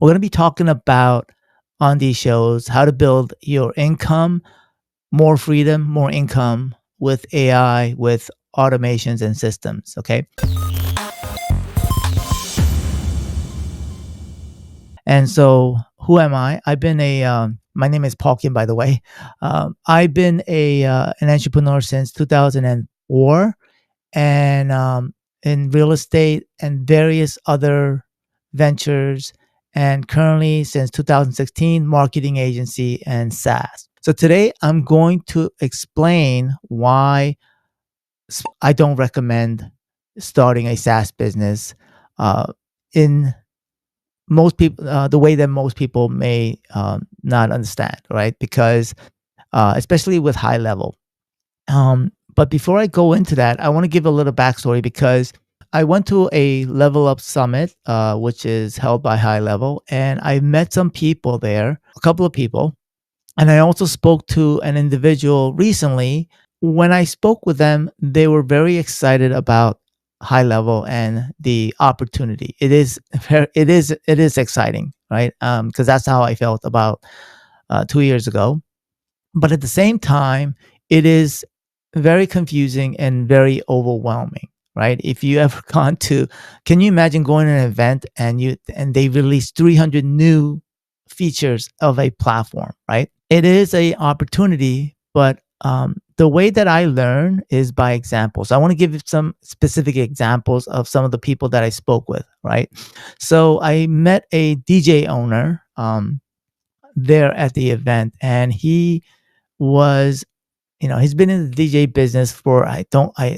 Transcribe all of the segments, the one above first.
We're going to be talking about on these shows how to build your income, more freedom, more income with AI, with automations and systems. Okay. And so, who am I? My name is Paul Kim, by the way. I've been an entrepreneur since 2004, and in real estate and various other ventures, and currently since 2016, marketing agency and SaaS. So today I'm going to explain why I don't recommend starting a SaaS business in most people the way that most people may not understand, right? Because especially with high level. But before I go into that, I want to give a little backstory because I went to a Level Up Summit, which is held by High Level, and I met some people there, a couple of people, and I also spoke to an individual recently. When I spoke with them, they were very excited about High Level and the opportunity. It is exciting, right? Because that's how I felt about 2 years ago. But at the same time, it is very confusing and very overwhelming, right? If you ever gone to, can you imagine going to an event and they release 300 new features of a platform, right? It is a opportunity, but the way that I learn is by examples. I want to give you some specific examples of some of the people that I spoke with, right? So I met a DJ owner there at the event, and he was, he's been in the DJ business for I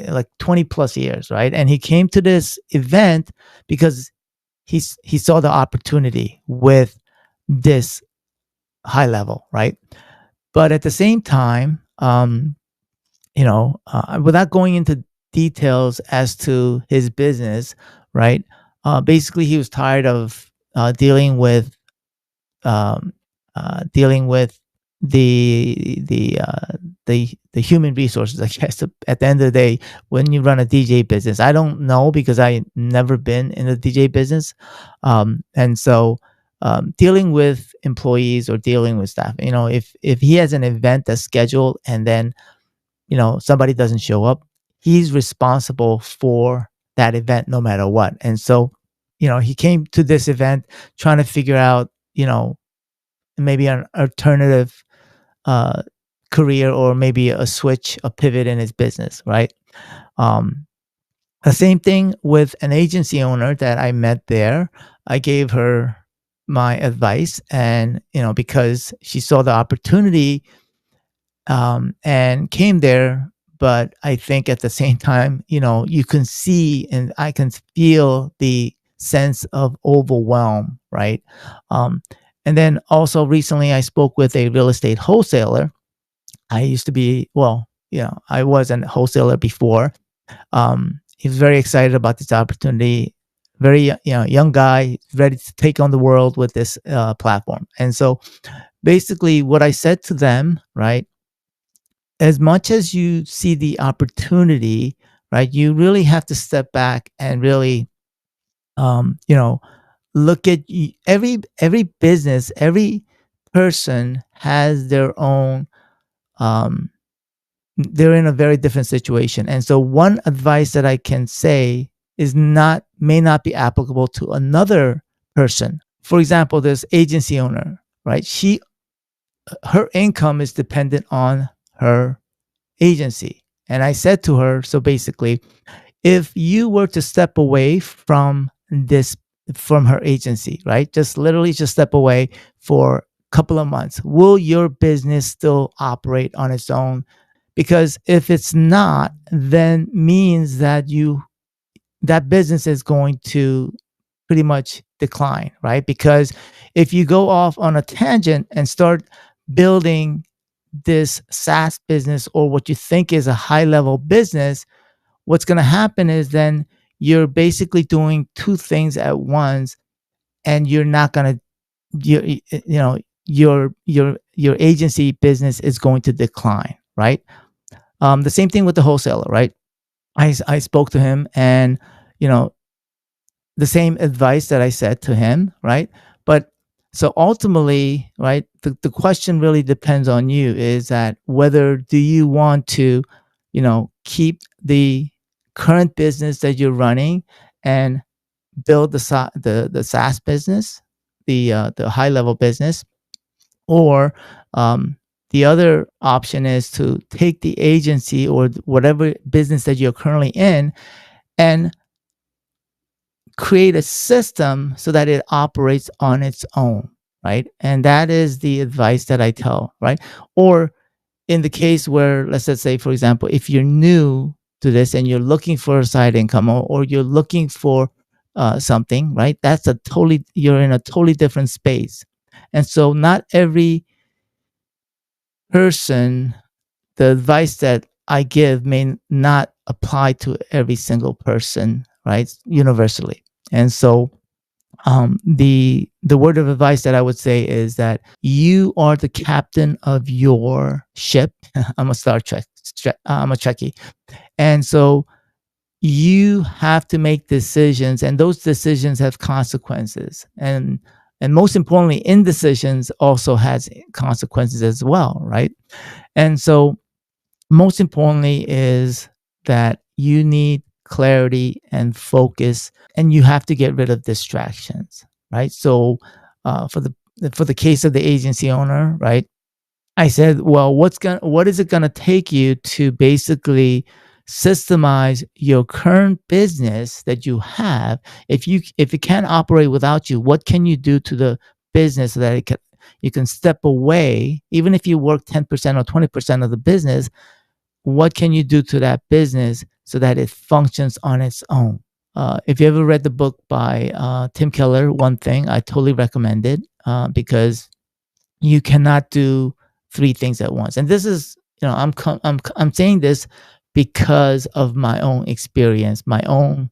like 20 plus years, right? And he came to this event because he saw the opportunity with this high level, right? But at the same time, without going into details as to his business, right? Basically, he was tired of um, dealing with the human resources. I guess at the end of the day, when you run a DJ business, I don't know because I never been in the DJ business, and so dealing with employees or dealing with staff. If he has an event that's scheduled and then somebody doesn't show up, he's responsible for that event no matter what. And so he came to this event trying to figure out maybe an alternative uh, career, or maybe a switch, a pivot in his business, right? Um, the same thing with an agency owner that I met there. I gave her my advice, and because she saw the opportunity and came there. But I think at the same time, you can see and I can feel the sense of overwhelm, right? Um, and then also recently, I spoke with a real estate wholesaler. I used to be, well, I was a wholesaler before. He was very excited about this opportunity. Very, young guy, ready to take on the world with this platform. And so, basically, what I said to them, right? As much as you see the opportunity, right, you really have to step back and really, you know, look at every business, every person has their own. Um, they're in a very different situation, and so one advice that I can say is not may not be applicable to another person. For example, this agency owner, right? Her income is dependent on her agency. And I said to her, so basically, if you were to step away from her agency, right? Just literally just step away for a couple of months, will your business still operate on its own? Because if it's not, then means that that business is going to pretty much decline, right? Because if you go off on a tangent and start building this SaaS business, or what you think is a high level business, what's going to happen is then you're basically doing two things at once, and you're not going to, your agency business is going to decline, right? The same thing with the wholesaler, right? I spoke to him, and you know the same advice that I said to him, right? But so ultimately, right, the question really depends on you, is that whether do you want to, keep the current business that you're running and build the SaaS business, the high level business, or the other option is to take the agency or whatever business that you're currently in and create a system so that it operates on its own, right? And that is the advice that I tell, right? Or in the case where, let's just say, for example, if you're new to this and you're looking for a side income, or you're looking for something, right? You're in a totally different space. And so not every person, the advice that I give may not apply to every single person, right? Universally. And so the word of advice that I would say is that you are the captain of your ship. I'm a Star Trek. I'm a Trekkie, and so you have to make decisions, and those decisions have consequences. And most importantly, indecisions also has consequences as well, right? And so most importantly is that you need clarity and focus, and you have to get rid of distractions, right? So for the case of the agency owner, right, I said, well, what is it gonna take you to basically systemize your current business that you have? If it can't operate without you, what can you do to the business so that you can step away, even if you work 10% or 20% of the business? What can you do to that business so that it functions on its own? If you ever read the book by Tim Keller, One Thing, I totally recommend it, because you cannot do three things at once. And this is, I'm saying this because of my own experience, my own,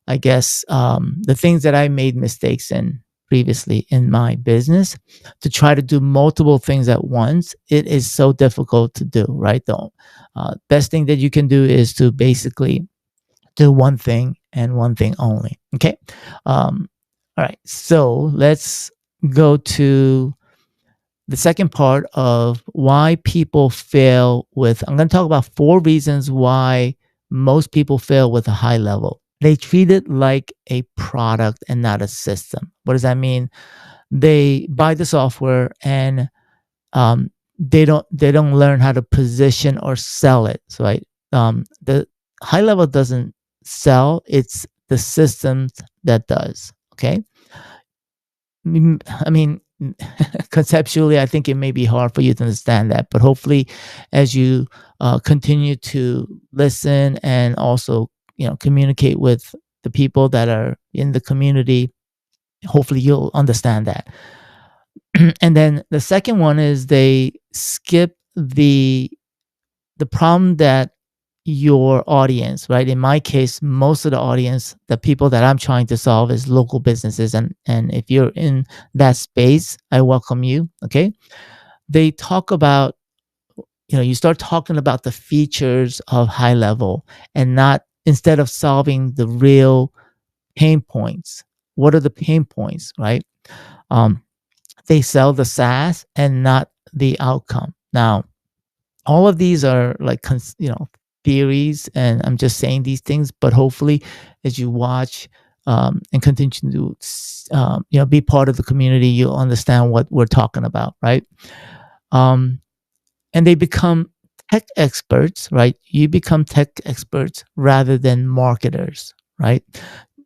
I guess, the things that I made mistakes in previously in my business. To try to do multiple things at once, it is so difficult to do, right? The best thing that you can do is to basically do one thing and one thing only. Okay. All right. So let's go to the second part of why people fail with. I'm going to talk about 4 reasons why most people fail with a high level. They treat it like a product and not a system. What does that mean? They buy the software and they don't learn how to position or sell it. So the high level doesn't sell; it's the systems that does. Okay, I mean, conceptually, I think it may be hard for you to understand that, but hopefully, as you continue to listen and also communicate with the people that are in the community, hopefully you'll understand that. And then the second one is they skip the problem that your audience, right? In my case, most of the audience, the people that I'm trying to solve is local businesses. And if you're in that space, I welcome you. Okay. They talk about, you start talking about the features of high level, and not, instead of solving the real pain points. What are the pain points, right? Um, they sell the SaaS and not the outcome. Now, all of these are like theories, and I'm just saying these things, but hopefully as you watch and continue to be part of the community, you'll understand what we're talking about, right? And they become tech experts, right? You become tech experts rather than marketers, right?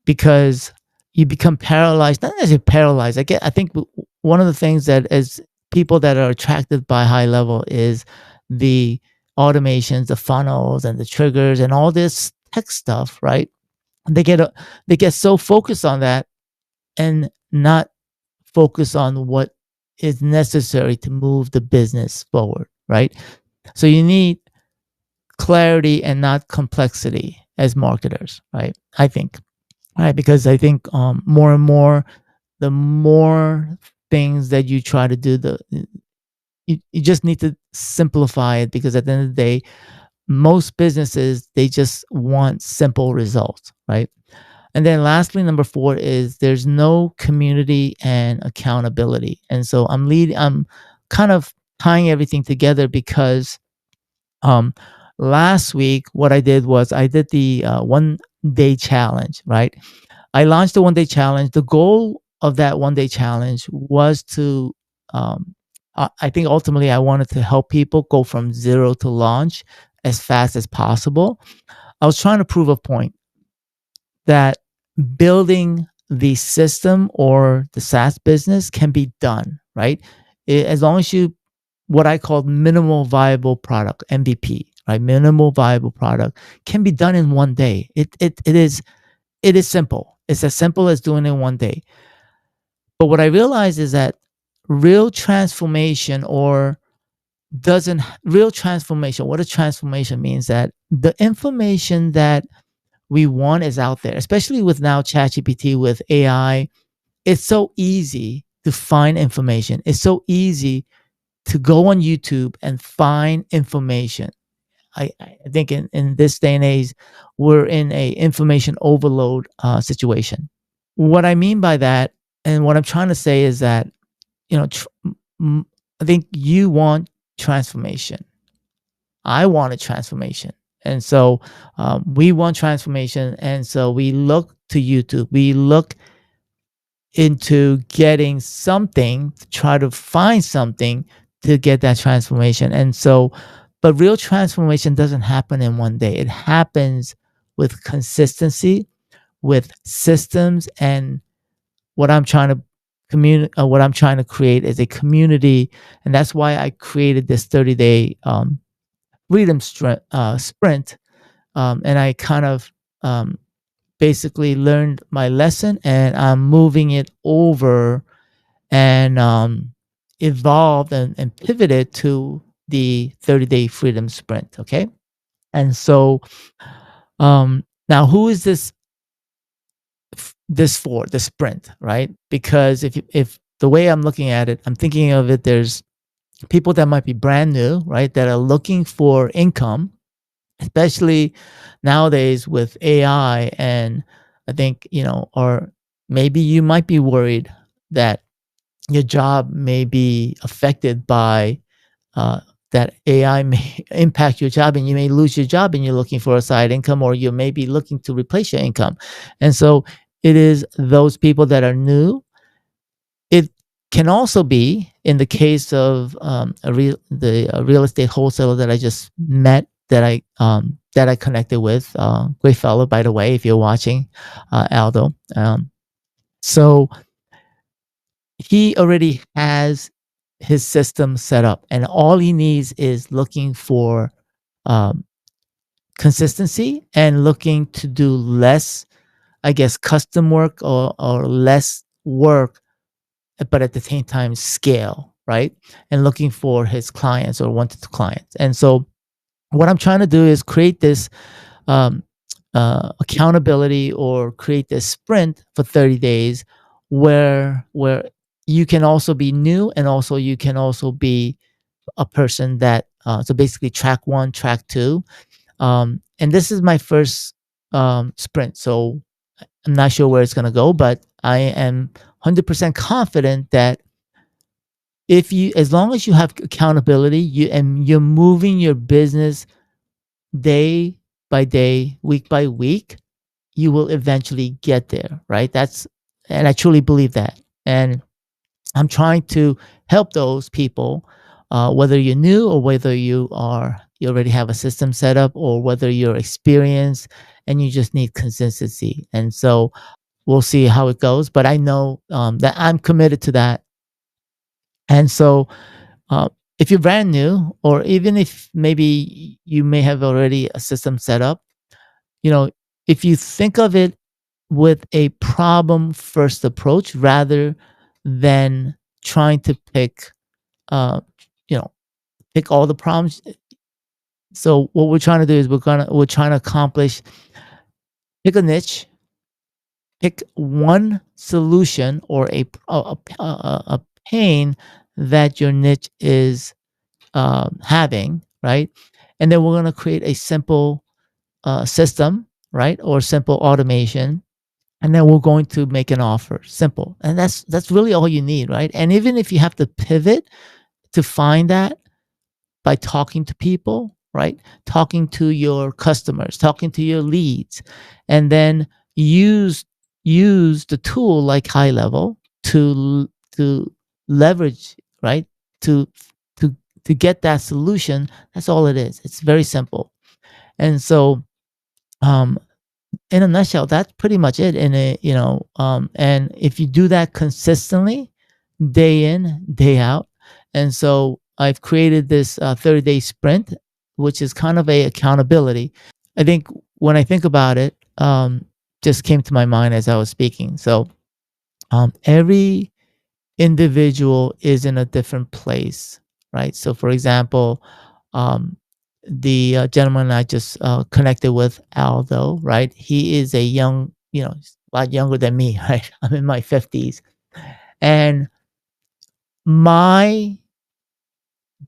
Because you become paralyzed, not as you paralyzed. I think one of the things that, as people that are attracted by high level, is the automations, the funnels and the triggers and all this tech stuff, right? They get so focused on that and not focus on what is necessary to move the business forward, right? So you need clarity and not complexity as marketers, right? I think, right? Because I think more and more, the more things that you try to do, you just need to simplify it, because at the end of the day, most businesses, they just want simple results, right? And then lastly, number 4 is there's no community and accountability. And so I'm kind of tying everything together because um last week what I did was I did the 1 day challenge, right? I launched the 1 day challenge. The goal of that 1 day challenge was to um I think ultimately I wanted to help people go from zero to launch as fast as possible. I was trying to prove a point that building the system or the SaaS business can be done, right? As long as you, what I call minimal viable product, MVP, right? Minimal viable product can be done in 1 day. It is simple. It's as simple as doing it in 1 day. But what I realized is that real transformation or doesn't real transformation, what a transformation means that the information that we want is out there, especially with now ChatGPT with AI. It's so easy to find information. It's so easy to go on YouTube and find information. I think in this day and age, we're in a information overload situation. What I mean by that, and what I'm trying to say is that, you know, I think you want transformation. I want a transformation. And so we want transformation. And so we look to YouTube. We look into getting something to try to find something to get that transformation. And so, but real transformation doesn't happen in 1 day. It happens with consistency, with systems, and what I'm trying to what I'm trying to create is a community, and that's why I created this 30-day freedom sprint. And I kind of basically learned my lesson, and I'm moving it over and evolved and pivoted to the 30-day freedom sprint. Okay. And so now who is this for, the sprint, right? Because if the way I'm looking at it, I'm thinking of it, there's people that might be brand new, right, that are looking for income, especially nowadays with AI. And I think, or maybe you might be worried that your job may be affected by that AI may impact your job and you may lose your job and you're looking for a side income, or you may be looking to replace your income. And so it is those people that are new. It can also be in the case of a real estate wholesaler that I just met, that I connected with. Great fellow, by the way, if you're watching, Aldo. So he already has his system set up, and all he needs is looking for um, consistency and looking to do less, I guess, custom work or less work, but at the same time scale, right? And looking for his clients or wanted clients. And so what I'm trying to do is create this um, accountability, or create this sprint for 30 days where you can also be new, and also you can also be a person that so basically track 1, track 2. And this is my first sprint, so I'm not sure where it's going to go, but I am 100% confident that if you, as long as you have accountability, you're moving your business day by day, week by week, you will eventually get there, right? And I truly believe that. And I'm trying to help those people, whether you're new or whether you already have a system set up, or whether you're experienced and you just need consistency. And so we'll see how it goes, but I know that I'm committed to that. And so uh, if you're brand new, or even if maybe you may have already a system set up, you know, if you think of it with a problem first approach rather than trying to pick, uh, you know, pick all the problems. So what we're trying to do is we're trying to accomplish, pick a niche, pick one solution or a pain that your niche is having, right? And then we're going to create a simple system, right, or simple automation and then we're going to make an offer. Simple. And that's really all you need, right? And even if you have to pivot to find that by talking to people, right? Talking to your customers, talking to your leads, and then use use the tool like high level to leverage, right? To to to get that solution. That's all it is. It's very simple. And so um in a nutshell, that's pretty much it. And if you do that consistently, day in, day out, and so I've created this 30-day sprint, which is kind of a accountability. I think when I think about it, just came to my mind as I was speaking. So every individual is in a different place, right? So, for example, um, the gentleman I just connected with, Aldo, right? He is a young, he's a lot younger than me, right? I'm in my 50s. And my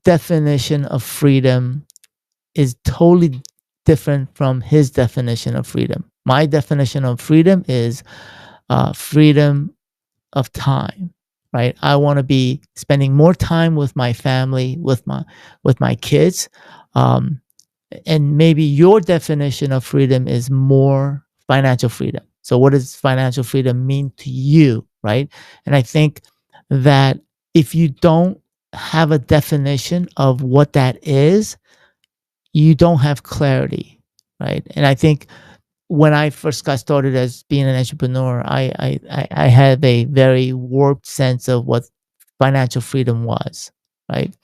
definition of freedom is totally different from his definition of freedom. My definition of freedom is freedom of time, right? I want to be spending more time with my family, with my kids. Um, and maybe your definition of freedom is more financial freedom. So what does financial freedom mean to you, right? And I think that if you don't have a definition of what that is, you don't have clarity, right? And I think when I first got started as being an entrepreneur, I had a very warped sense of what financial freedom was, right?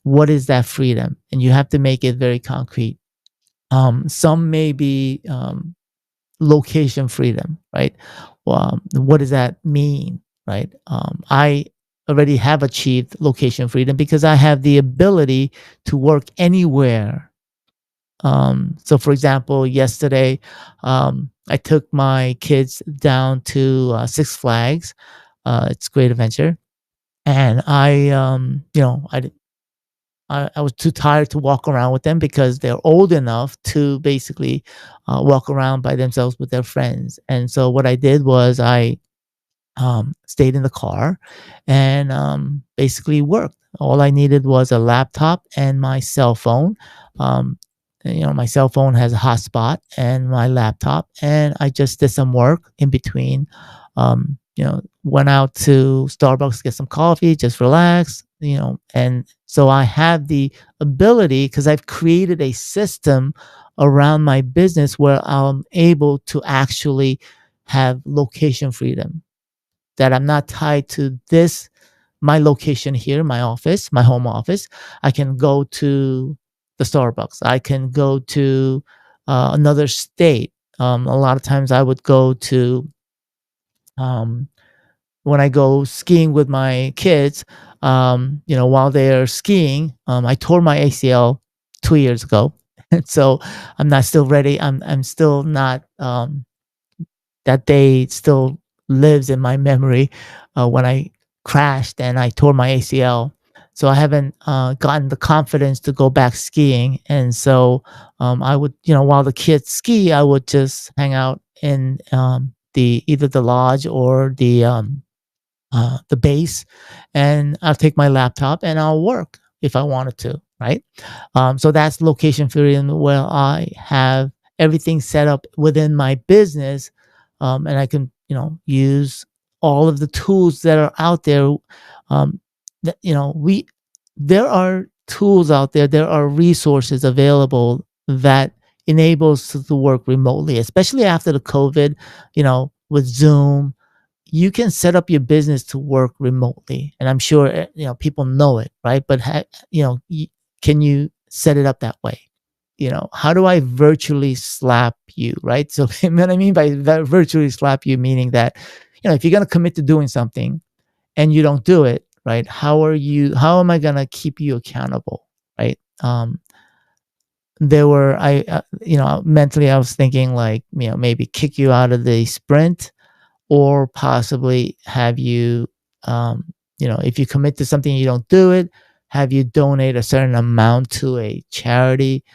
What is that freedom? And you have to make it very concrete. Some may be location freedom, right? What does that mean, right? I already have achieved location freedom because I have the ability to work anywhere. So, for example, yesterday, I took my kids down to Six Flags. It's a great adventure, and I was too tired to walk around with them because they're old enough to basically walk around by themselves with their friends. And so what I did was I stayed in the car and basically worked. All I needed was a laptop and my cell phone. Um, my cell phone has a hotspot and my laptop, and I just did some work in between. Went out to Starbucks to get some coffee, just relax, and so I have the ability because I've created a system around my business where I'm able to actually have location freedom, that I'm not tied to my location here, my office, my home office. I can go to the Starbucks. I can go to another state. A lot of times I would go to, um, when I go skiing with my kids, while they're skiing, I tore my ACL 2 years ago. And so I'm not still ready. I'm still not, that day still lives in my memory when I crashed and I tore my ACL. So I haven't gotten the confidence to go back skiing. And so I would, while the kids ski, I would just hang out in the either the lodge or the base, and I'll take my laptop and I'll work if I wanted to, right? So that's location freedom, where I have everything set up within my business, and I can, use all of the tools that are out there. That there are tools out there, there are resources available that enables to work remotely, especially after the COVID, with Zoom. You can set up your business to work remotely, and I'm sure people know it, right? But can you set it up that way? How do I virtually slap you, right? So what I mean by virtually slap you, meaning that if you're going to commit to doing something and you don't do it, right? How am I going to keep you accountable, right? There were I mentally I was thinking, like, maybe kick you out of the sprint, or possibly have you, if you commit to something, you don't do it, have you donate a certain amount to a charity.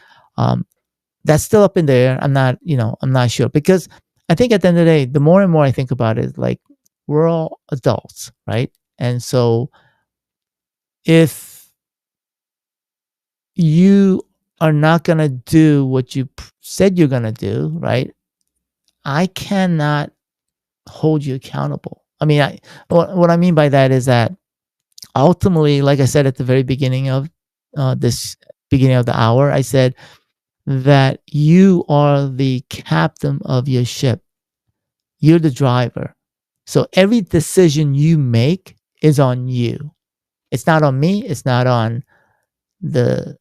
That's still up in the air. I'm not sure, because I think at the end of the day, the more and more I think about it, like we're all adults, right? And so if you are not going to do what you said you're going to do, right? I cannot hold you accountable. I mean, what I mean by that is that ultimately, like I said at the very beginning of this beginning of the hour, I said that you are the captain of your ship. You're the driver. So every decision you make is on you. It's not on me. It's not on the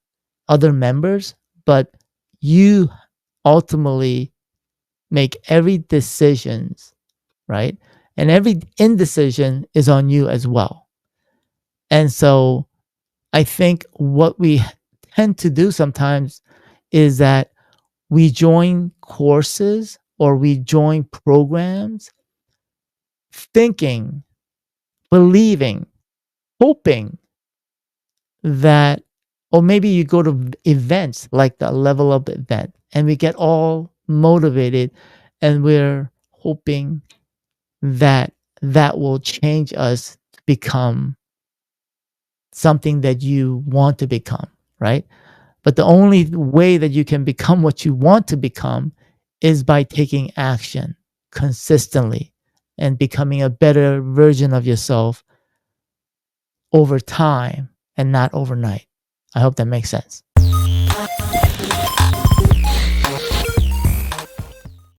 other members, but you ultimately make every decisions, right? And every indecision is on you as well. And so I think what we tend to do sometimes is that we join courses or we join programs thinking, believing, hoping that, or maybe you go to events like the Level Up event and we get all motivated and we're hoping that that will change us to become something that you want to become, right? But the only way that you can become what you want to become is by taking action consistently and becoming a better version of yourself over time and not overnight. I hope that makes sense.